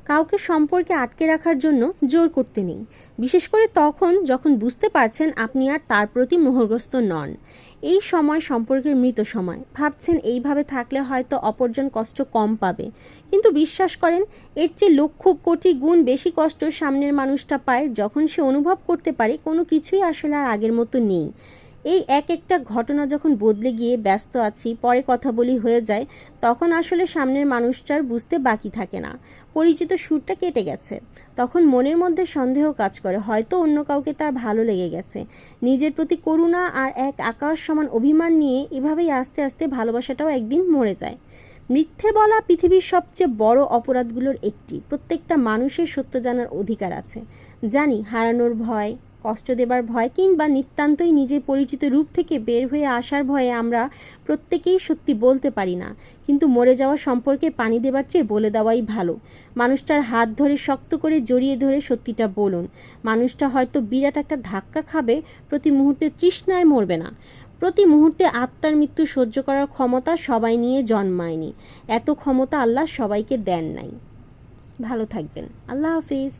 কাউকে সম্পর্কে আটকে রাখার জন্য জোর করতে নেই, বিশেষ করে তখন যখন বুঝতে পারছেন আপনি আর তার প্রতি মোহগ্রস্ত নন। এই সময় সম্পর্কের মৃত সময়। ভাবছেন এইভাবে থাকলে হয়তো অপরজন কষ্ট কম পাবে, কিন্তু বিশ্বাস করেন এর চেয়ে লক্ষ কোটি গুণ বেশি কষ্ট সামনের মানুষটা পায় যখন সে অনুভব করতে পারে কোনো কিছুই আসলে আর আগের মতো নেই। এই এক একটা ঘটনা যখন বদলে গিয়ে ব্যস্ত আছি পরে কথা বলি হয়ে যায়, তখন আসলে সামনের মানুষটার বুঝতে বাকি থাকে না, পরিচিত সুরটা কেটে গেছে। তখন মনের মধ্যে সন্দেহ কাজ করে, হয়তো অন্য কাউকে তার ভালো লেগে গেছে। নিজের প্রতি করুণা আর এক আকাশ সমান অভিমান নিয়ে এভাবেই আস্তে আস্তে ভালোবাসাটাও একদিন মরে যায়। মিথ্যে বলা পৃথিবীর সবচেয়ে বড় অপরাধগুলোর একটি। প্রত্যেকটা মানুষের সত্য জানার অধিকার আছে। জানি হারানোর ভয়, কষ্ট দেবার ভয় কিংবা নিতান্তই নিজের পরিচিত রূপ থেকে বের হয়ে আসার ভয়ে আমরা প্রত্যেকেই সত্যি বলতে পারি না, কিন্তু মরে যাওয়া সম্পর্কে পানি দেবার চেয়ে বলে দেওয়াই ভালো। মানুষটার হাত ধরে শক্ত করে জড়িয়ে ধরে সত্যিটা বলুন। মানুষটা হয়তো বিরাট একটা ধাক্কা খাবে, প্রতি মুহূর্তে তৃষ্ণায় মরবে না। প্রতি মুহূর্তে আত্মার মৃত্যু সহ্য করার ক্ষমতা সবাই নিয়ে জন্মায়নি, এত ক্ষমতা আল্লাহ সবাইকে দেন নাই। ভালো থাকবেন। আল্লাহ হাফিজ।